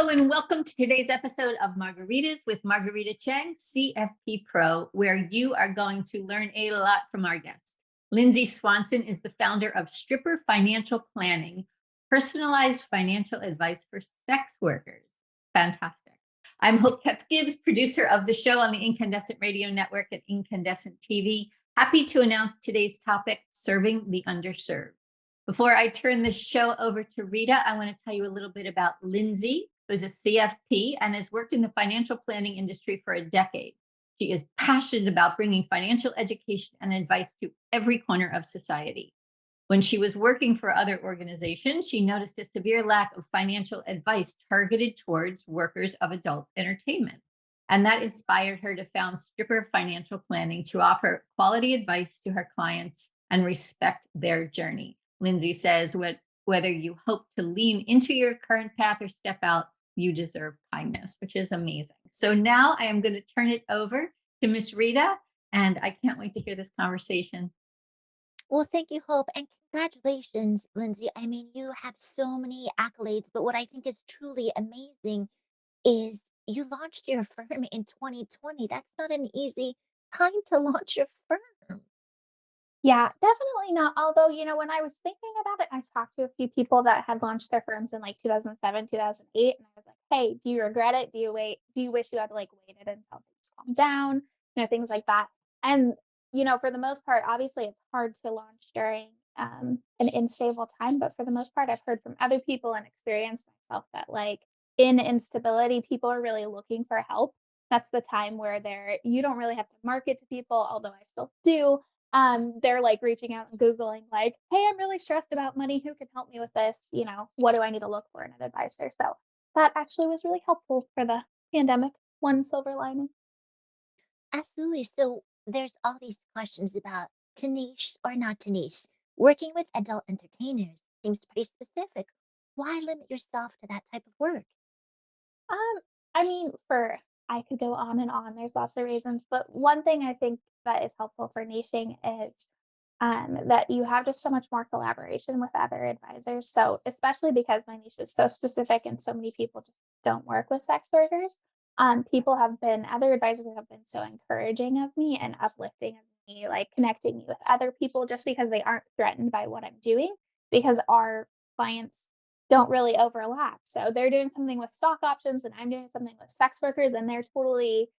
Hello and welcome to today's episode of Margaritas with Marguerita Cheng, CFP Pro, where you are going to learn a lot from our guest. Lindsey Swanson is the founder of Stripper Financial Planning, personalized financial advice for sex workers. Fantastic. I'm Hope Katz-Gibbs, producer of the show on the Incandescent Radio Network and Incandescent TV. Happy to announce today's topic, serving the underserved. Before I turn the show over to Rita, I want to tell you a little bit about Lindsey, who's a CFP and has worked in the financial planning industry for a decade. She is passionate about bringing financial education and advice to every corner of society. When she was working for other organizations, she noticed a severe lack of financial advice targeted towards workers of adult entertainment. And that inspired her to found Stripper Financial Planning to offer quality advice to her clients and respect their journey. Lindsey says, whether you hope to lean into your current path or step out, you deserve kindness, which is amazing. So now I am going to turn it over to Miss Rita, and I can't wait to hear this conversation. Well, thank you, Hope, and congratulations, Lindsay. I mean, you have so many accolades, but what I think is truly amazing is you launched your firm in 2020. That's not an easy time to launch your firm. Yeah, definitely not. Although, when I was thinking about it, I talked to a few people that had launched their firms in like 2007, 2008, and I was like, "Hey, do you regret it? Do you wish you had like waited until things calm down?" Things like that. And, for the most part, obviously it's hard to launch during an unstable time, but for the most part, I've heard from other people and experienced myself that like in instability, people are really looking for help. That's the time where you don't really have to market to people, although I still do. They're like reaching out and Googling like, "Hey, I'm really stressed about money. Who can help me with this? What do I need to look for in an advisor?" So that actually was really helpful for the pandemic. One silver lining. Absolutely. So there's all these questions about to niche or not to niche. Working with adult entertainers seems pretty specific. Why limit yourself to that type of work? Um, I mean, I could go on and on. There's lots of reasons, but one thing I think that is helpful for niching is that you have just so much more collaboration with other advisors. So, especially because my niche is so specific and so many people just don't work with sex workers, other advisors have been so encouraging of me and uplifting of me, like connecting me with other people just because they aren't threatened by what I'm doing, because our clients don't really overlap. So, they're doing something with stock options and I'm doing something with sex workers, and they're totally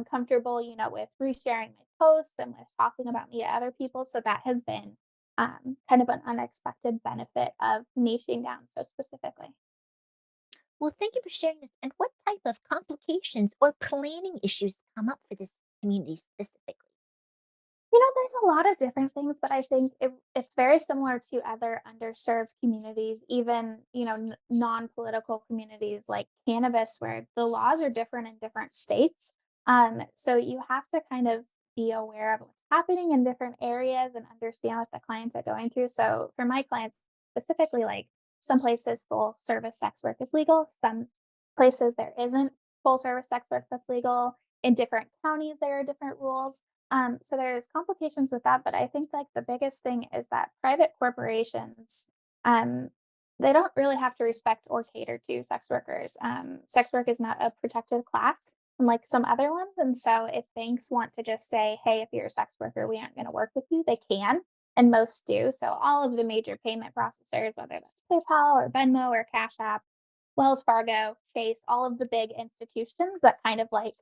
comfortable, with resharing my posts and with talking about me to other people. So that has been kind of an unexpected benefit of niching down so specifically. Well, thank you for sharing this. And what type of complications or planning issues come up for this community specifically? There's a lot of different things, but I think it's very similar to other underserved communities, even, non political communities like cannabis, where the laws are different in different states. So you have to kind of be aware of what's happening in different areas and understand what the clients are going through. So for my clients specifically, like some places full service sex work is legal, some places there isn't full service sex work that's legal. In different counties, there are different rules. So there's complications with that, but I think like the biggest thing is that private corporations, um, they don't really have to respect or cater to sex workers. Sex work is not a protected class unlike some other ones, and so if banks want to just say, "Hey, if you're a sex worker, we aren't going to work with you," they can, and most do. So all of the major payment processors, whether that's PayPal or Venmo or Cash App, Wells Fargo, Chase, all of the big institutions that kind of like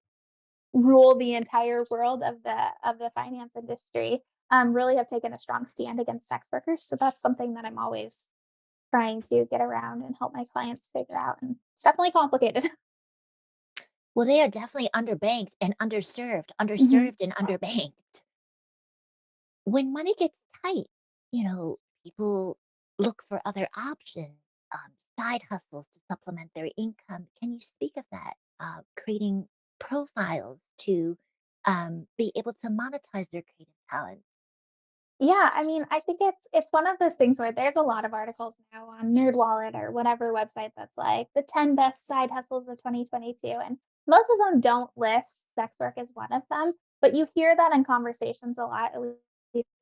rule the entire world of the finance industry, really have taken a strong stand against sex workers. So that's something that I'm always trying to get around and help my clients figure out. And it's definitely complicated. Well, they are definitely underbanked and underserved, Mhm. underserved and underbanked. When money gets tight, people look for other options, side hustles to supplement their income. Can you speak of that? Creating profiles to be able to monetize their creative talent. Yeah, I mean, I think it's one of those things where there's a lot of articles now on NerdWallet or whatever website that's like the 10 best side hustles of 2022, and most of them don't list sex work as one of them, but you hear that in conversations a lot, at least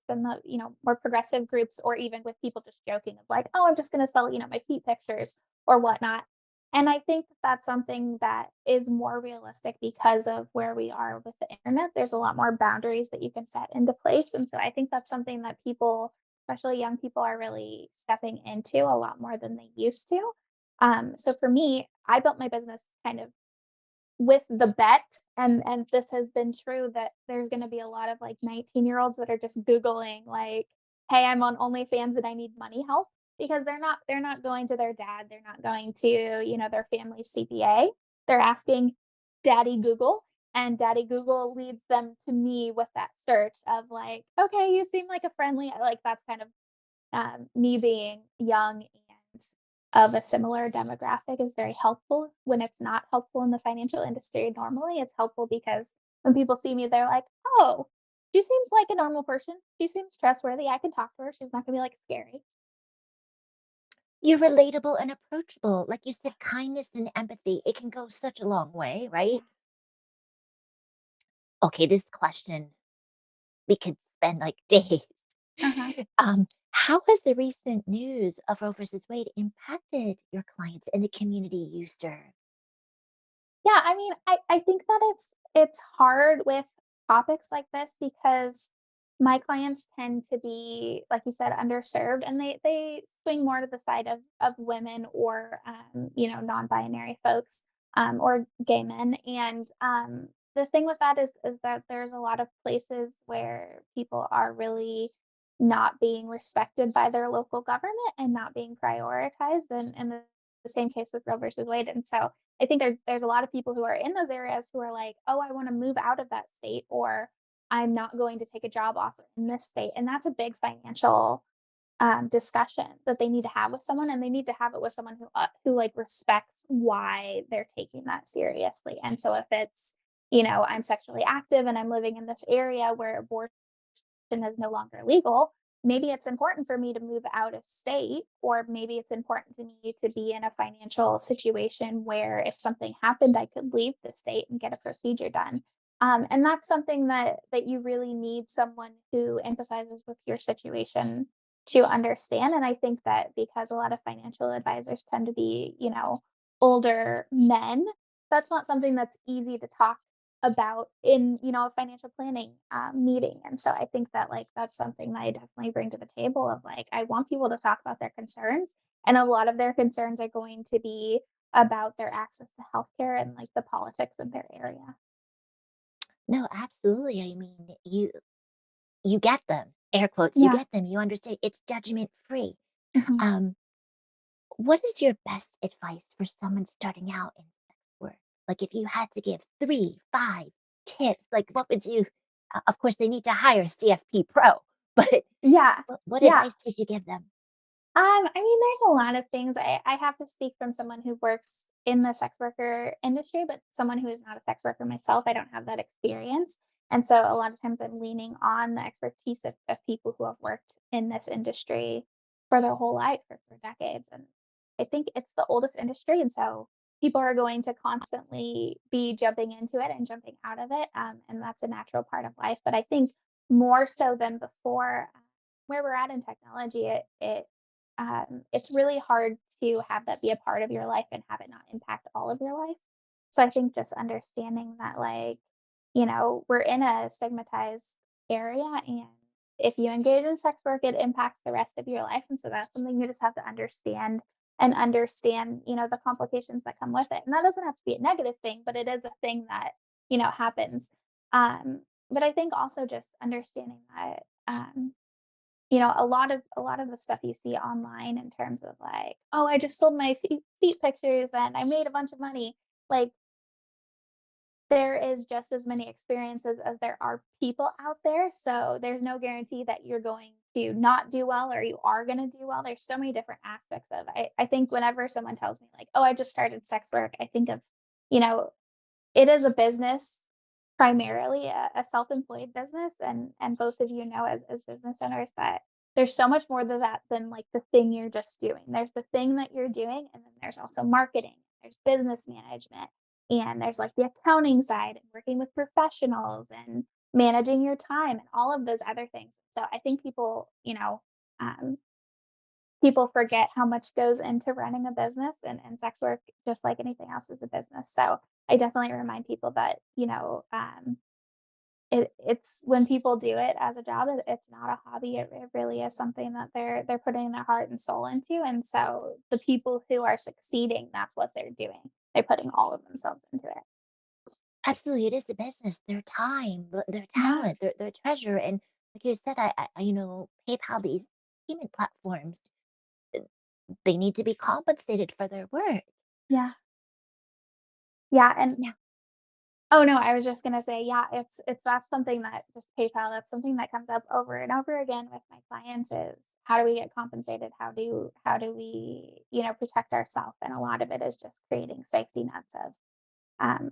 in the, more progressive groups or even with people just joking of like, "Oh, I'm just going to sell, my feet pictures or whatnot." And I think that that's something that is more realistic because of where we are with the internet. There's a lot more boundaries that you can set into place. And so I think that's something that people, especially young people, are really stepping into a lot more than they used to. So for me, I built my business kind of with the bet, and this has been true, that there's gonna be a lot of, like, 19-year-olds that are just Googling, like, "Hey, I'm on OnlyFans and I need money help," because they're not going to their dad, they're not going to, their family's CPA. They're asking daddy Google, and daddy Google leads them to me with that search of, like, "Okay, you seem like a friendly," like, that's kind of me being young and of a similar demographic is very helpful. When it's not helpful in the financial industry normally, it's helpful because when people see me, they're like, "Oh, she seems like a normal person. She seems trustworthy. I can talk to her. She's not gonna be like scary." You're relatable and approachable. Like you said, kindness and empathy, it can go such a long way, right? Yeah. Okay, this question, we could spend like days. Uh-huh. How has the recent news of Roe versus Wade impacted your clients and the community you serve? Yeah, I mean, I think that it's hard with topics like this because my clients tend to be, like you said, underserved, and they swing more to the side of women or non-binary folks, or gay men. And the thing with that is that there's a lot of places where people are really not being respected by their local government and not being prioritized, and the same case with Roe versus Wade. And so I think there's a lot of people who are in those areas who are like, "Oh, I wanna move out of that state," or "I'm not going to take a job offer in this state," and that's a big financial, discussion that they need to have with someone, and they need to have it with someone who, like, respects why they're taking that seriously. And so if it's, I'm sexually active and I'm living in this area where abortion is no longer legal, maybe it's important for me to move out of state, or maybe it's important to me to be in a financial situation where if something happened, I could leave the state and get a procedure done. And that's something that you really need someone who empathizes with your situation to understand. And I think that because a lot of financial advisors tend to be, older men, that's not something that's easy to talk about in, a financial planning, meeting. And so I think that, like, that's something that I definitely bring to the table of, like, I want people to talk about their concerns, and a lot of their concerns are going to be about their access to healthcare and, like, the politics of their area. No, absolutely. I mean, you get them. Air quotes, you Yeah. get them. You understand it's judgment free. Mhm. Um, what is your best advice for someone starting out in sex work? Like if you had to give 3, 5 tips, like what would you of course they need to hire CFP Pro, but Yeah. what Yeah. advice would you give them? I mean, there's a lot of things. I have to speak from someone who works in the sex worker industry, but someone who is not a sex worker myself, I don't have that experience. And so a lot of times I'm leaning on the expertise of people who have worked in this industry for their whole life or for decades. And I think it's the oldest industry. And so people are going to constantly be jumping into it and jumping out of it. And that's a natural part of life. But I think more so than before, where we're at in technology, it's really hard to have that be a part of your life and have it not impact all of your life. So I think just understanding that, like, we're in a stigmatized area, and if you engage in sex work, it impacts the rest of your life. And so that's something you just have to understand, and understand, the complications that come with it. And that doesn't have to be a negative thing, but it is a thing that, happens. But I think also just understanding that, a lot of the stuff you see online in terms of, like, "Oh, I just sold my feet pictures and I made a bunch of money." Like, there is just as many experiences as there are people out there, so there's no guarantee that you're going to not do well or you are gonna do well. There's so many different aspects of I think whenever someone tells me, like, "Oh, I just started sex work," I think of, you know, it is a business, primarily a self-employed business, and both of you know as business owners that there's so much more to that than, like, the thing you're just doing. There's the thing that you're doing, and then there's also marketing, there's business management, and there's, like, the accounting side and working with professionals and managing your time and all of those other things. So I think people, um people forget how much goes into running a business, and sex work, just like anything else, is a business. So I definitely remind people that, it's when people do it as a job, it's not a hobby. It really is something that they're putting their heart and soul into. And so the people who are succeeding, that's what they're doing. They're putting all of themselves into it. Absolutely, it is a business. Their time, their Yeah. talent, their treasure, and like you said, PayPal, these payment platforms, they need to be compensated for their work. Yeah. Yeah. And Now, oh no, I was just gonna say, yeah, it's that's something that just PayPal, that's something that comes up over and over again with my clients is how do we get compensated? How do we, protect ourselves? And a lot of it is just creating safety nets of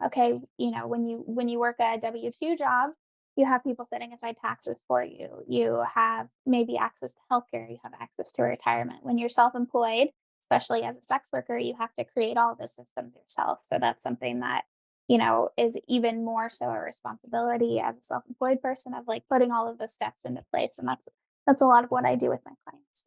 okay, when you work a W-2 job, you have people setting aside taxes for you. You have maybe access to healthcare, you have access to retirement. When you're self-employed, especially as a sex worker, you have to create all the systems yourself. So that's something that, is even more so a responsibility as a self-employed person of like putting all of those steps into place. And that's a lot of what I do with my clients.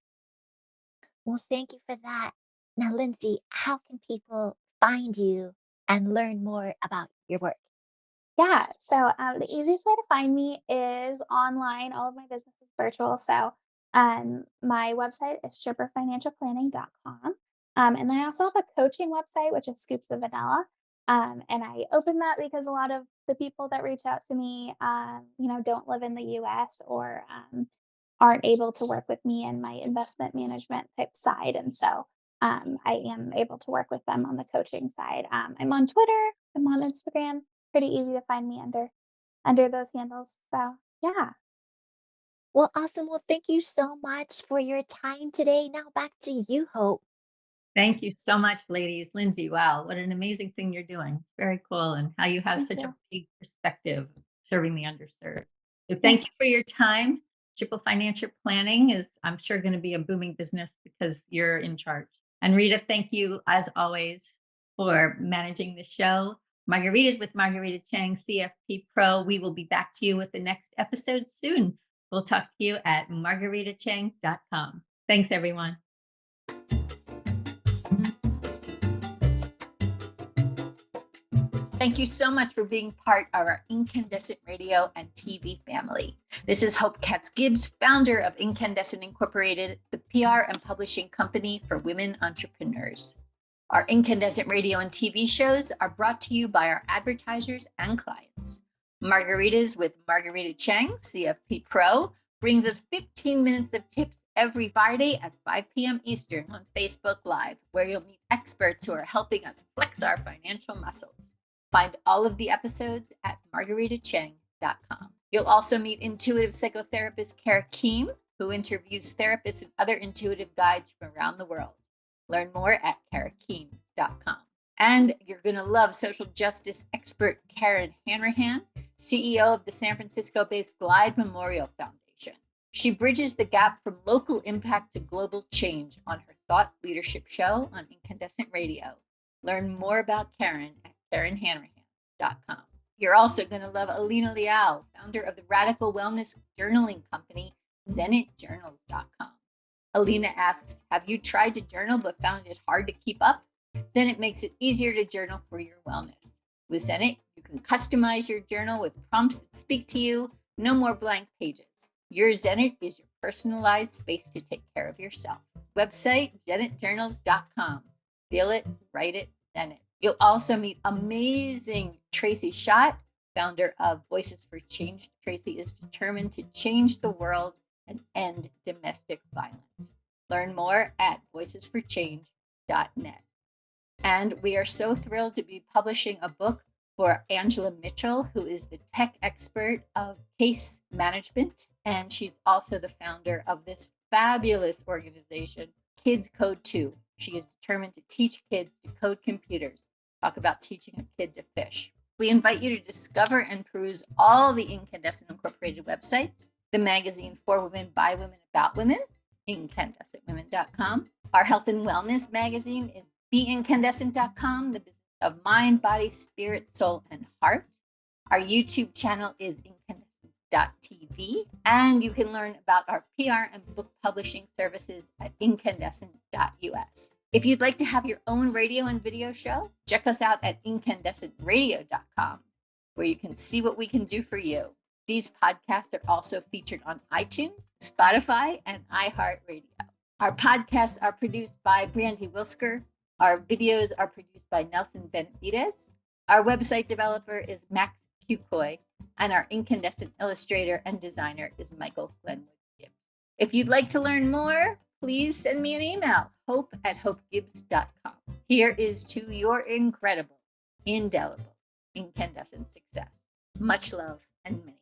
well, thank you for that. Now, Lindsay, how can people find you and learn more about your work? Yeah. So the easiest way to find me is online. All of my business is virtual. So my website is stripperfinancialplanning.com. And then I also have a coaching website, which is Scoops of Vanilla. And I open that because a lot of the people that reach out to me, don't live in the US or aren't able to work with me in my investment management type side. And so I am able to work with them on the coaching side. I'm on Twitter, I'm on Instagram, pretty easy to find me under those handles. So yeah. Well, awesome. Well, thank you so much for your time today. Now back to you, Hope. Thank you so much, ladies. Lindsay, wow, what an amazing thing you're doing. It's very cool, and how you have Thank such a you. big perspective serving the underserved. So Yeah. thank you for your time. Triple Financial Planning is, I'm sure, going to be a booming business because you're in charge. And Rita, thank you as always for managing the show. Margaritas with Marguerita Cheng, CFP Pro. We will be back to you with the next episode soon. We'll talk to you at margaritacheng.com. Thanks, everyone. Thank you so much for being part of our Incandescent Radio and TV family. This is Hope Katz Gibbs, founder of Incandescent Incorporated, the PR and publishing company for women entrepreneurs. Our Incandescent Radio and TV shows are brought to you by our advertisers and clients. Margaritas with Marguerita Cheng, CFP Pro, brings us 15 minutes of tips every Friday at 5 p.m. Eastern on Facebook Live, where you'll meet experts who are helping us flex our financial muscles. Find all of the episodes at margaritacheng.com. You'll also meet intuitive psychotherapist Kara Keem, who interviews therapists and other intuitive guides from around the world. Learn more at karakeem.com. And you're going to love social justice expert Karen Hanrahan, CEO of the San Francisco-based Glide Memorial Foundation. She bridges the gap from local impact to global change on her thought leadership show on Incandescent Radio. Learn more about Karen at KarenHanrahan.com. You're also going to love Alina Liao, founder of the radical wellness journaling company, ZenitJournals.com. Alina asks, have you tried to journal but found it hard to keep up? Zenit makes it easier to journal for your wellness. With Zenit, you can customize your journal with prompts that speak to you. No more blank pages. Your Zenit is your personalized space to take care of yourself. Website, ZenitJournals.com. Feel it, write it, Zenit. You'll also meet amazing Tracy Schott, founder of Voices for Change. Tracy is determined to change the world and end domestic violence. Learn more at voicesforchange.net. And we are so thrilled to be publishing a book for Angela Mitchell, who is the tech expert of case management. And she's also the founder of this fabulous organization, Kids Code 2. She is determined to teach kids to code computers. Talk about teaching a kid to fish. We invite you to discover and peruse all the Incandescent Incorporated websites, the magazine for women, by women, about women, incandescentwomen.com. Our health and wellness magazine is beincandescent.com, the business of mind, body, spirit, soul, and heart. Our YouTube channel is Incandescent incandescent.tv, and you can learn about our PR and book publishing services at incandescent.us. If you'd like to have your own radio and video show, check us out at incandescentradio.com, where you can see what we can do for you. These podcasts are also featured on iTunes, Spotify, and iHeartRadio. Our podcasts are produced by Brandy Wilsker. Our videos are produced by Nelson Benavides. Our website developer is Max Cucoy, and our incandescent illustrator and designer is Michael Glenwood Gibbs. If you'd like to learn more, please send me an email, hope@hopegibbs.com. Here is to your incredible, indelible, incandescent success. Much love and many